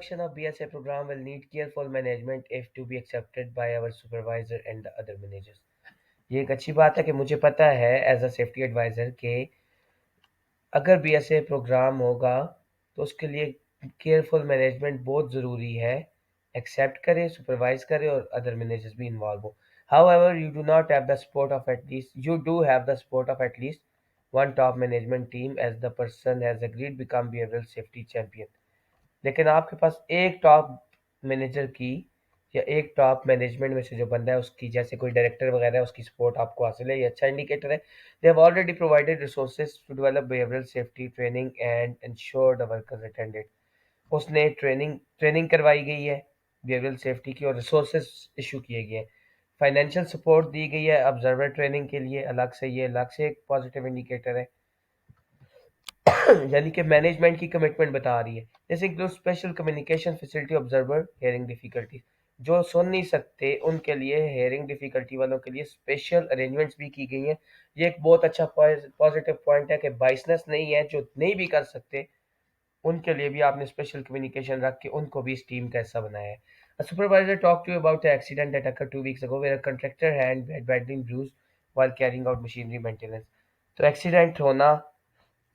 Selection of BSA program will need careful management if to be accepted by our supervisor and the other managers. ये एक अच्छी बात है कि मुझे पता है एज अ सेफ्टी एडवाइजर कि अगर बीएसए प्रोग्राम होगा तो उसके लिए केयरफुल मैनेजमेंट बहुत ज़रूरी है। एक्सेप्ट करें, सुपरवाइज करें और अदर मैनेजर्स भी इन्वॉल्व हो। However, you do not have the support of at least you do have the support of at least one top management team as the person has agreed become behavioral safety champion. लेकिन आपके पास एक top manager की या एक top management में से जो बंदा है उसकी, जैसे कोई डायरेक्टर वगैरह है, उसकी सपोर्ट आपको हासिल है, ये अच्छा इंडिकेटर है। They have already provided resources to develop behavioural safety training and ensure the workers attended. उसने ट्रेनिंग ट्रेनिंग करवाई गई है बिहेवियरल सेफ्टी की और रिसोर्सेज इशू किए गए हैं। फाइनेंशियल सपोर्ट दी गई है ऑब्जर्वर ट्रेनिंग के लिए अलग से, ये अलग से एक पॉजिटिव इंडिकेटर है। यानी कि मैनेजमेंट की कमिटमेंट बता रही है। This include special communication facility observer hearing difficulty, जो सुन नहीं सकते उनके लिए, हियरिंग डिफिकल्टी वालों के लिए स्पेशल अरेंजमेंट्स भी की गई हैं। ये एक बहुत अच्छा पॉजिटिव पॉइंट है कि बाइसनेस नहीं है, जो नहीं भी कर सकते उनके लिए भी आपने स्पेशल कम्युनिकेशन रख के उनको भी इस टीम का हिस्सा बनाया है। A supervisor talked to you about the accident that occurred 2 weeks ago where a contractor had badly bruised while carrying out machinery maintenance. तो एक्सीडेंट होना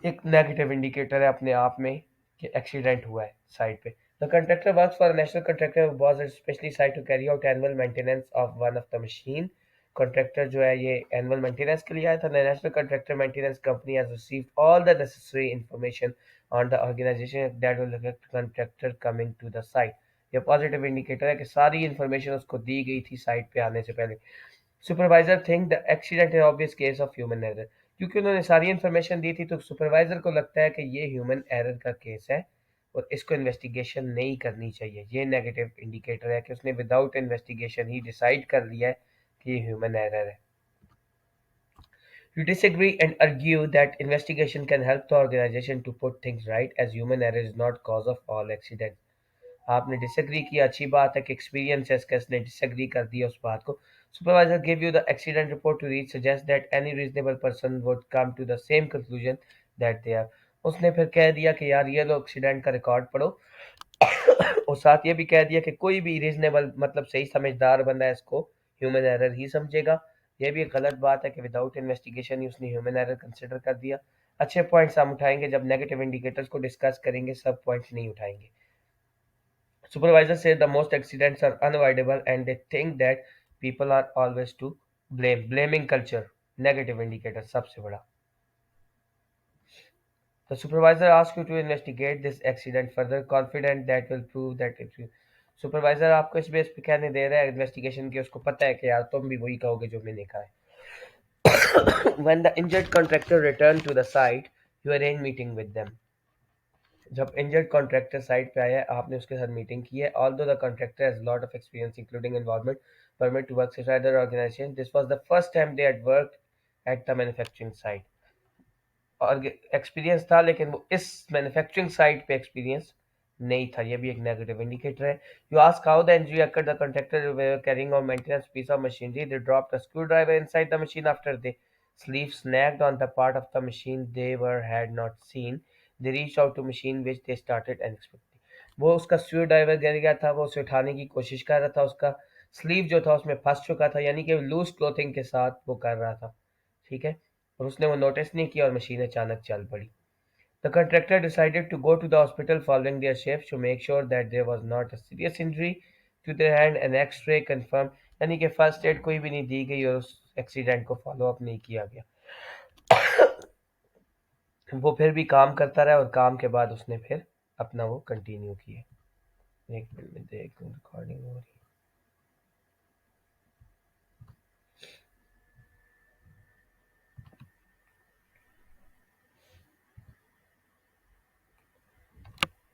एक नेगेटिव इंडिकेटर है अपने आप में कि एक्सीडेंट हुआ है साइट पे। The contractor works for national contractor was specially site to carry out annual maintenance of one of the machine. Contractor जो है ये एनुअल मेंटेनेंस के लिए आया था। The national contractor maintenance company has received all the necessary information on the organisation that will affect contractor coming to the site. ये positive indicator है कि सारी इंफॉर्मेशन उसको दी गई थी साइट पे आने से पहले। सुपरवाइजर थिंक द एक्सीडेंट है obvious case of human error. क्योंकि उन्होंने सारी इन्फॉर्मेशन दी थी तो सुपरवाइजर को लगता है कि ये ह्यूमन एरर का केस है और इसको इन्वेस्टिगेशन नहीं करनी चाहिए। ये नेगेटिव इंडिकेटर है कि उसने विदाउट इन्वेस्टिगेशन ही डिसाइड कर लिया है कि ये ह्यूमन एरर है। You disagree and argue that investigation can help the organization to put things right as human error is not cause of all accidents. आपने डिसएग्री किया, अच्छी बात है कि एक्सपीरियंस है इसका, इसने डिसएग्री कर दिया उस बात को। Supervisor give you the accident report to read suggest that any reasonable person would come to the same conclusion that they are. उसने फिर कह दिया कि यार ये लो एक्सीडेंट का रिकॉर्ड पढ़ो और साथ ये भी कह दिया कि कोई भी रीजनेबल मतलब सही समझदार बंदा है इसको ह्यूमन एरर ही समझेगा। ये भी एक गलत बात है कि विदाउट इन्वेस्टिगेशन ही उसने ह्यूमन एरर कंसिडर कर दिया। अच्छे पॉइंट्स हम उठाएंगे जब नेगेटिव इंडिकेटर्स को डिस्कस करेंगे, सब पॉइंट्स नहीं उठाएंगे। Supervisors say the most accidents are unavoidable and they think that people are always to blame. Blaming culture, negative indicator सबसे बड़ा। The supervisor asks you to investigate this accident further, confident that will prove that it will. Supervisor आपको इस base पे कहने दे रहा है investigation की, उसको पता है कि यार तुम भी वही कहोगे जो मैंने कहा है। When the injured contractor returned to the site, you arrange meeting with them. जब इंजर्ड कॉन्ट्रैक्टर साइट पे आया है आपने उसके साथ मीटिंग की है। Although the contractor has lot of experience including involvement permit to work with other organisation, this was the first time they had worked at the manufacturing site. और experience था लेकिन वो इस मैन्युफैक्चरिंग साइट पे experience नहीं था, ये भी एक नेगेटिव इंडिकेटर है। You ask how the injury occurred, the contractor were carrying out maintenance piece of machinery, they dropped a screwdriver inside the machine after they sleeve snagged on the part of the machine they were had not seen. They reached out to machine which they started unexpectedly. वो उसका screw driver गिर गया था, वो उसे उठाने की कोशिश कर रहा था, उसका स्लीव जो था उसमें फंस चुका था, यानी कि लूज क्लोथिंग के साथ वो कर रहा था। ठीक है, और उसने वो नोटिस नहीं किया और मशीन अचानक चल पड़ी। The contractor decided to go to the hospital following their shift to make sure that there was not a serious injury to their hand and X-ray confirmed, यानी कि फर्स्ट एड कोई भी नहीं दी गई और उस एक्सीडेंट को फॉलो अप नहीं किया गया। वो फिर भी काम करता रहा और काम के बाद उसने फिर अपना वो कंटिन्यू किया। एक मिनट में देख रिकॉर्डिंग हो रही है।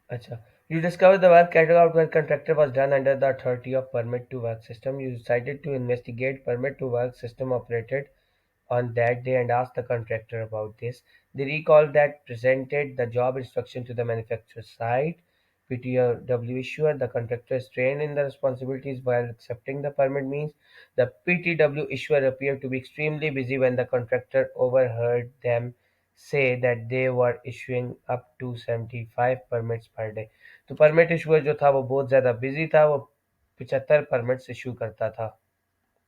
अच्छा, you discovered the work carried out by contractor was done under the authority of permit to work system. You decided to investigate permit to work system operated on that day and asked the contractor about this. They recalled that presented the job instruction to the manufacturer site. PTW issuer, the contractor is trained in the responsibilities while accepting the permit means. The PTW issuer appeared to be extremely busy when the contractor overheard them say that they were issuing up to 75 permits per day. तो permit issuer जो था वो बहुत ज़्यादा busy था, वो 75 permits issue करता था।